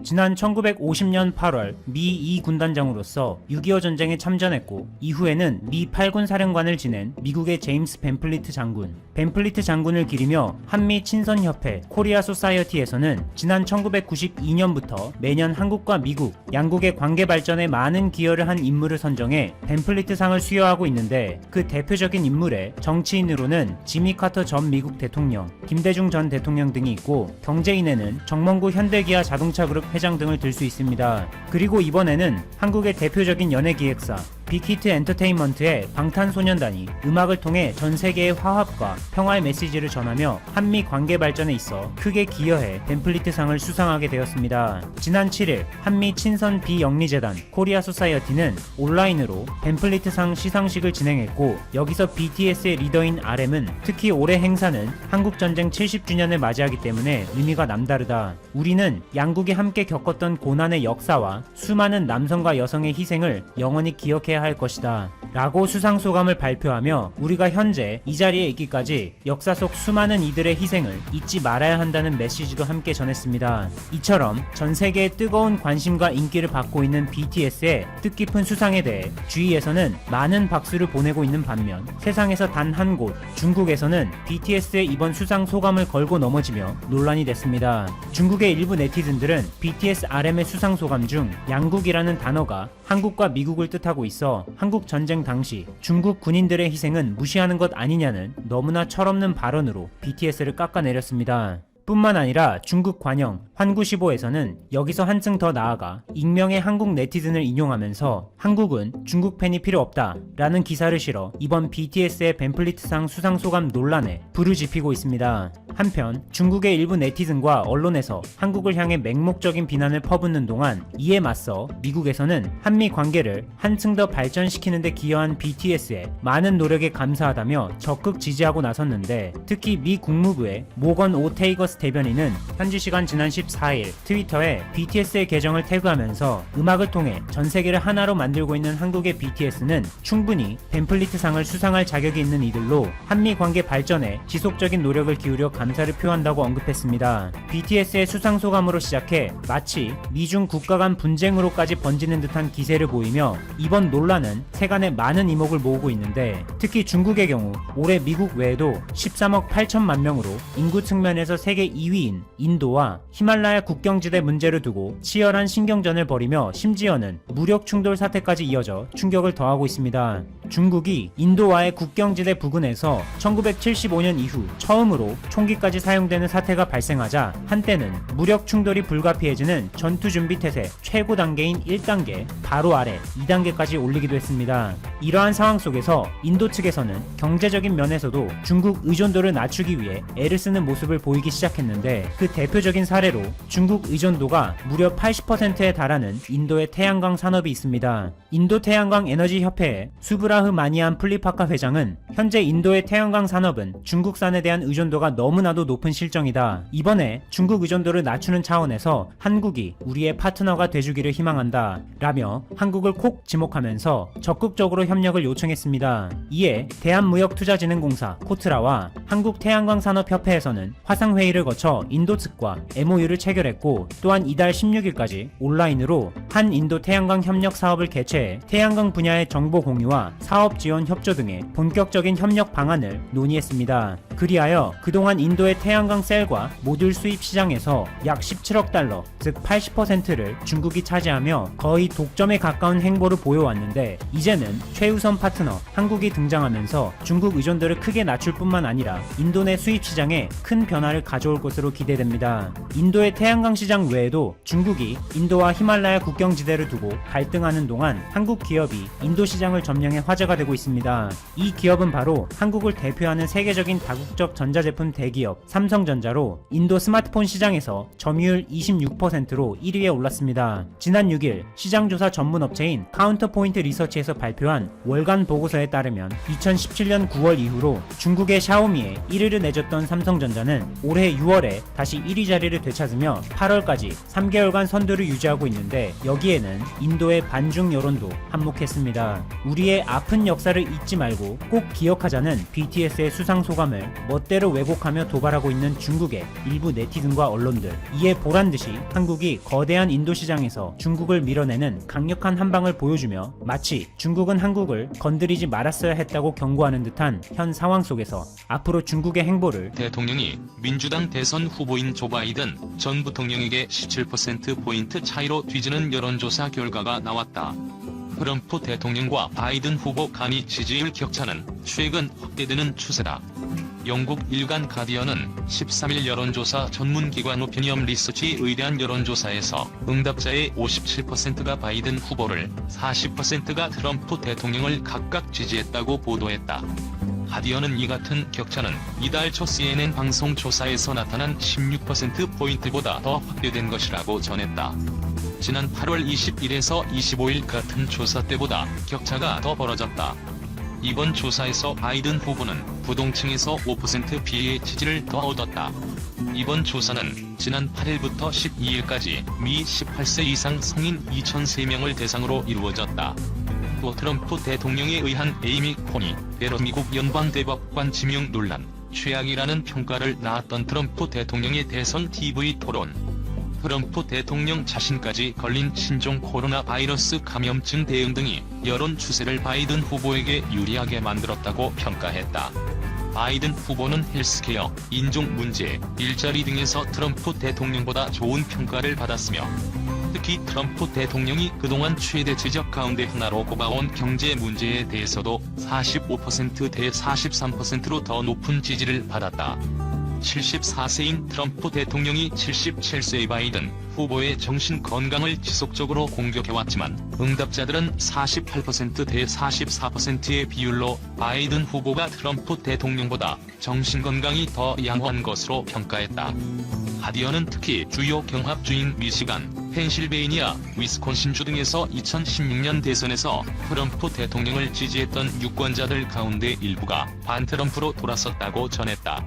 지난 1950년 8월 미 2군단장으로서 6.25 전쟁에 참전했고 이후에는 미 8군 사령관을 지낸 미국의 제임스 벤플리트 장군. 벤플리트 장군을 기리며 한미 친선협회 코리아 소사이어티에서는 지난 1992년부터 매년 한국과 미국 양국의 관계 발전에 많은 기여를 한 인물을 선정해 벤플리트 상을 수여하고 있는데 그 대표적인 인물에 정치인으로는 지미 카터 전 미국 대통령, 김대중 전 대통령 등이 있고 경제인에는 정몽구 현대기아 자동차그룹 회장 등을 들 수 있습니다. 그리고 이번에는 한국의 대표적인 연예기획사 빅히트 엔터테인먼트의 방탄소년단이 음악을 통해 전 세계의 화합과 평화의 메시지를 전하며 한미 관계 발전에 있어 크게 기여해 벤플리트상을 수상하게 되었습니다. 지난 7일 한미 친선 비영리재단 코리아 소사이어티는 온라인으로 벤플리트상 시상식을 진행했고 여기서 BTS의 리더인 RM은 특히 올해 행사는 한국전쟁 70주년을 맞이하기 때문에 의미가 남다르다. 우리는 양국이 함께 겪었던 고난의 역사와 수많은 남성과 여성의 희생을 영원히 기억해야 할 것이다 라고 수상소감을 발표하며 우리가 현재 이 자리에 있기까지 역사 속 수많은 이들의 희생을 잊지 말아야 한다는 메시지도 함께 전했습니다. 이처럼 전 세계의 뜨거운 관심과 인기를 받고 있는 BTS의 뜻깊은 수상에 대해 주위에서는 많은 박수를 보내고 있는 반면 세상에서 단 한 곳 중국에서는 BTS의 이번 수상 소감을 걸고 넘어지며 논란이 됐습니다. 중국의 일부 네티즌들은 BTS RM의 수상 소감 중 양국이라는 단어가 한국과 미국을 뜻하고 있어 한국 전쟁 당시 중국 군인들의 희생은 무시하는 것 아니냐는 너무나 철없는 발언으로 BTS를 깎아내렸습니다. 뿐만 아니라 중국 관영 환구시보에서는 여기서 한층 더 나아가 익명의 한국 네티즌을 인용하면서 한국은 중국 팬이 필요 없다 라는 기사를 실어 이번 BTS의 벤플리트상 수상소감 논란에 불을 지피고 있습니다. 한편 중국의 일부 네티즌과 언론에서 한국을 향해 맹목적인 비난을 퍼붓는 동안 이에 맞서 미국에서는 한미 관계를 한층 더 발전시키는 데 기여한 BTS의 많은 노력에 감사하다며 적극 지지하고 나섰는데 특히 미 국무부의 모건 오 테이거스 대변인은 현지 시간 지난 14일 트위터에 BTS의 계정을 태그하면서 음악을 통해 전 세계를 하나로 만들고 있는 한국의 BTS는 충분히 벤플리트상을 수상할 자격이 있는 이들로 한미 관계 발전에 지속적인 노력을 기울여 감사를 표한다고 언급했습니다. BTS의 수상소감으로 시작해 마치 미중 국가 간 분쟁으로까지 번지는 듯한 기세를 보이며 이번 논란은 세간에 많은 이목을 모으고 있는데 특히 중국의 경우 올해 미국 외에도 13억 8천만 명으로 인구 측면에서 세계 2위인 인도와 히말라야 국경지대 문제를 두고 치열한 신경전을 벌이며 심지어는 무력 충돌 사태까지 이어져 충격을 더하고 있습니다. 중국이 인도와의 국경지대 부근에서 1975년 이후 처음으로 총기까지 사용되는 사태가 발생하자 한때는 무력 충돌이 불가피해지는 전투준비태세 최고 단계인 1단계 바로 아래 2단계까지 올리기도 했습니다. 이러한 상황 속에서 인도 측에서는 경제적인 면에서도 중국 의존도를 낮추기 위해 애를 쓰는 모습을 보이기 시작했는데 그 대표적인 사례로 중국 의존도가 무려 80%에 달하는 인도의 태양광 산업이 있습니다. 인도 태양광 에너지 협회의 수브라흐마니안 플리파카 회장은 현재 인도의 태양광 산업은 중국산에 대한 의존도가 너무나도 높은 실정이다. 이번에 중국 의존도를 낮추는 차원에서 한국이 우리의 파트너가 돼주기를 희망한다 라며 한국을 콕 지목하면서 적극적으로 협력을 요청했습니다. 이에 대한무역투자진흥공사 코트라와 한국태양광산업협회에서는 화상회의를 거쳐 인도 측과 MOU를 체결했고 또한 이달 16일까지 온라인으로 한인도 태양광 협력 사업을 개최해 태양광 분야의 정보 공유와 사업 지원 협조 등의 본격적인 협력 방안을 논의했습니다. 그리하여 그동안 인도의 태양광 셀과 모듈 수입 시장에서 약 17억 달러, 즉 80%를 중국이 차지하며 거의 독점에 가까운 행보를 보여왔는데 이제는 최우선 파트너 한국이 등장하면서 중국 의존도를 크게 낮출 뿐만 아니라 인도 내 수입 시장에 큰 변화를 가져올 것으로 기대됩니다. 인도의 태양광 시장 외에도 중국이 인도와 히말라야 국경지대를 두고 갈등하는 동안 한국 기업이 인도 시장을 점령해 화제가 되고 있습니다. 이 기업은 바로 한국을 대표하는 세계적인 다국적 전자제품 대기업 삼성전자로 인도 스마트폰 시장에서 점유율 26%로 1위에 올랐습니다. 지난 6일 시장조사 전문업체인 카운터포인트 리서치에서 발표한 월간 보고서에 따르면 2017년 9월 이후로 중국의 샤오미에 1위를 내줬던 삼성전자는 올해 6월에 다시 1위 자리를 되찾으며 8월까지 3개월간 선두를 유지하고 있는데 여기에는 인도의 반중 여론도 한몫했습니다. 우리의 아픈 역사를 잊지 말고 꼭 기억하자는 BTS의 수상 소감을 멋대로 왜곡하며 도발하고 있는 중국의 일부 네티즌과 언론들. 이에 보란듯이 한국이 거대한 인도 시장에서 중국을 밀어내는 강력한 한방을 보여주며 마치 중국은 한국을 건드리지 말았어야 했다고 경고하는 듯한 현 상황 속에서 앞으로 중국의 행보를 대통령이 민주당 대선 후보인 조 바이든 전 부통령에게 17%포인트 차이로 뒤지는 여론조사 결과가 나왔다. 트럼프 대통령과 바이든 후보 간의 지지율 격차는 최근 확대되는 추세다. 영국 일간 가디언은 13일 여론조사 전문기관 오피니언 리서치에 의뢰한 여론조사에서 응답자의 57%가 바이든 후보를, 40%가 트럼프 대통령을 각각 지지했다고 보도했다. 가디언은 이 같은 격차는 이달 초 CNN 방송 조사에서 나타난 16%포인트보다 더 확대된 것이라고 전했다. 지난 8월 20일에서 25일 같은 조사 때보다 격차가 더 벌어졌다. 이번 조사에서 바이든 후보는 부동층에서 5% 비의 지지를 더 얻었다. 이번 조사는 지난 8일부터 12일까지 미 18세 이상 성인 2,003명을 대상으로 이루어졌다. 또 트럼프 대통령에 의한 에이미 코니 베러 미국 연방대법관 지명 논란, 최악이라는 평가를 낳았던 트럼프 대통령의 대선 TV 토론. 트럼프 대통령 자신까지 걸린 신종 코로나 바이러스 감염증 대응 등이 여론 추세를 바이든 후보에게 유리하게 만들었다고 평가했다. 바이든 후보는 헬스케어, 인종 문제, 일자리 등에서 트럼프 대통령보다 좋은 평가를 받았으며 특히 트럼프 대통령이 그동안 최대 지적 가운데 하나로 꼽아온 경제 문제에 대해서도 45% 대 43%로 더 높은 지지를 받았다. 74세인 트럼프 대통령이 77세의 바이든 후보의 정신 건강을 지속적으로 공격해왔지만 응답자들은 48% 대 44%의 비율로 바이든 후보가 트럼프 대통령보다 정신 건강이 더 양호한 것으로 평가했다. 가디언은 특히 주요 경합주인 미시간, 펜실베이니아, 위스콘신주 등에서 2016년 대선에서 트럼프 대통령을 지지했던 유권자들 가운데 일부가 반트럼프로 돌아섰다고 전했다.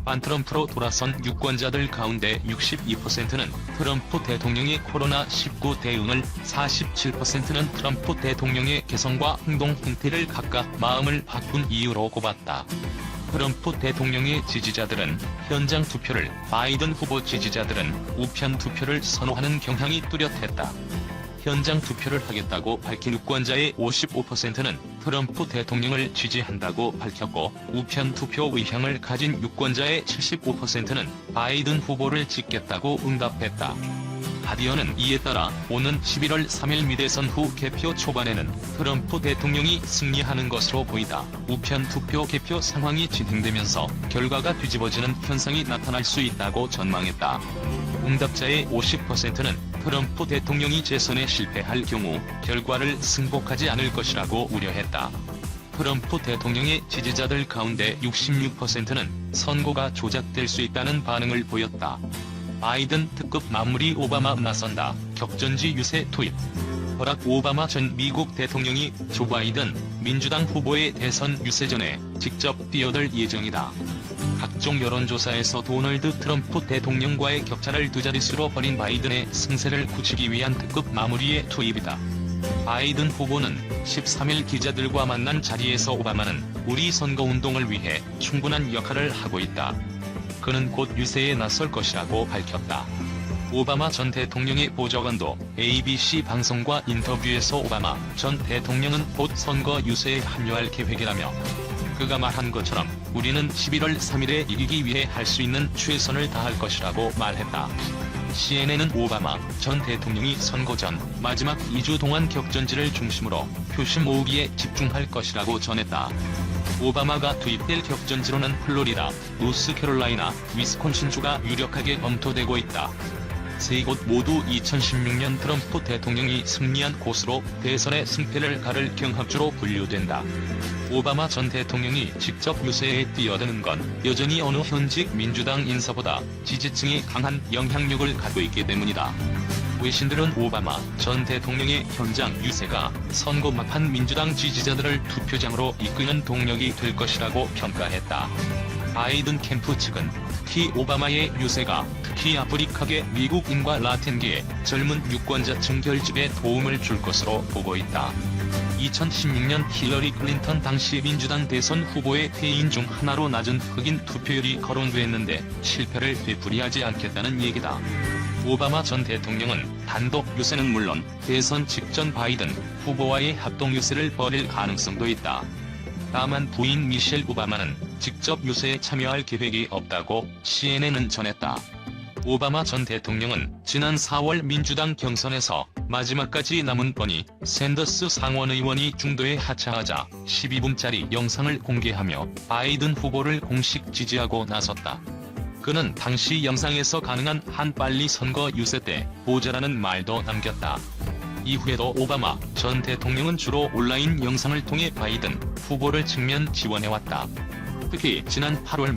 반트럼프로 돌아선 유권자들 가운데 62%는 트럼프 대통령의 코로나19 대응을, 47%는 트럼프 대통령의 개성과 행동 행태를 각각 마음을 바꾼 이유로 꼽았다. 트럼프 대통령의 지지자들은 현장 투표를, 바이든 후보 지지자들은 우편 투표를 선호하는 경향이 뚜렷했다. 현장 투표를 하겠다고 밝힌 유권자의 55%는 트럼프 대통령을 지지한다고 밝혔고 우편 투표 의향을 가진 유권자의 75%는 바이든 후보를 찍겠다고 응답했다. 가디언은 이에 따라 오는 11월 3일 미대선 후 개표 초반에는 트럼프 대통령이 승리하는 것으로 보이다. 우편 투표 개표 상황이 진행되면서 결과가 뒤집어지는 현상이 나타날 수 있다고 전망했다. 응답자의 50%는 트럼프 대통령이 재선에 실패할 경우 결과를 승복하지 않을 것이라고 우려했다. 트럼프 대통령의 지지자들 가운데 66%는 선거가 조작될 수 있다는 반응을 보였다. 바이든 특급 마무리 오바마 나선다. 격전지 유세 투입. 버락 오바마 전 미국 대통령이 조 바이든 민주당 후보의 대선 유세전에 직접 뛰어들 예정이다. 각종 여론조사에서 도널드 트럼프 대통령과의 격차를 두 자릿수로 벌인 바이든의 승세를 굳히기 위한 특급 마무리의 투입이다. 바이든 후보는 13일 기자들과 만난 자리에서 오바마는 우리 선거운동을 위해 충분한 역할을 하고 있다. 그는 곧 유세에 나설 것이라고 밝혔다. 오바마 전 대통령의 보좌관도 ABC 방송과 인터뷰에서 오바마 전 대통령은 곧 선거 유세에 합류할 계획이라며 그가 말한 것처럼 우리는 11월 3일에 이기기 위해 할 수 있는 최선을 다할 것이라고 말했다. CNN은 오바마 전 대통령이 선거 전 마지막 2주 동안 격전지를 중심으로 표심 모으기에 집중할 것이라고 전했다. 오바마가 투입될 격전지로는 플로리다, 노스캐롤라이나, 위스콘신주가 유력하게 검토되고 있다. 세 곳 모두 2016년 트럼프 대통령이 승리한 곳으로 대선의 승패를 가를 경합주로 분류된다. 오바마 전 대통령이 직접 유세에 뛰어드는 건 여전히 어느 현직 민주당 인사보다 지지층이 강한 영향력을 갖고 있기 때문이다. 외신들은 오바마 전 대통령의 현장 유세가 선거 막판 민주당 지지자들을 투표장으로 이끄는 동력이 될 것이라고 평가했다. 바이든 캠프 측은 특히 오바마의 유세가 특히 아프리카계 미국인과 라틴계의 젊은 유권자층 결집에 도움을 줄 것으로 보고 있다. 2016년 힐러리 클린턴 당시 민주당 대선 후보의 퇴인 중 하나로 낮은 흑인 투표율이 거론됐는데 실패를 되풀이하지 않겠다는 얘기다. 오바마 전 대통령은 단독 유세는 물론 대선 직전 바이든 후보와의 합동 유세를 벌일 가능성도 있다. 다만 부인 미셸 오바마는 직접 유세에 참여할 계획이 없다고 CNN은 전했다. 오바마 전 대통령은 지난 4월 민주당 경선에서 마지막까지 남은 버니 샌더스 상원의원이 중도에 하차하자 12분짜리 영상을 공개하며 바이든 후보를 공식 지지하고 나섰다. 그는 당시 영상에서 가능한 한 빨리 선거 유세 때 보자라는 말도 남겼다. 이후에도 오바마 전 대통령은 주로 온라인 영상을 통해 바이든 후보를 측면 지원해왔다. 특히 지난 8월